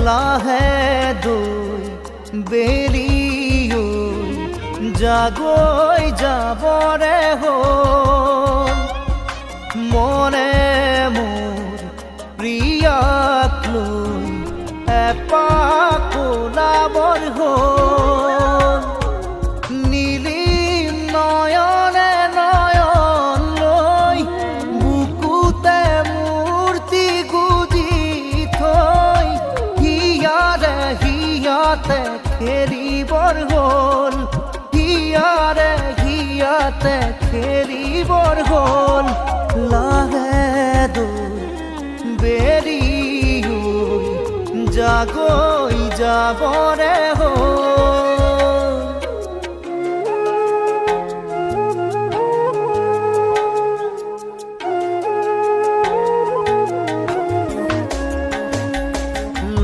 লাহে দুই বেলিও জাগৈ যাবৰে হ'ল মনে মোৰ প্ৰিয়াক লৈ এপাক ওলাবৰ হ'ল নীলি নয়নে নয়ন লৈ বুকুতে মূৰ্তি গুজি থৈ হিয়াৰে হিয়াতে খেলিবৰ হ'ল হিয়াৰে হিয়াতে খেলিবৰ হ'ল লাহে দুই বেৰিও জাগৈ যাবৰে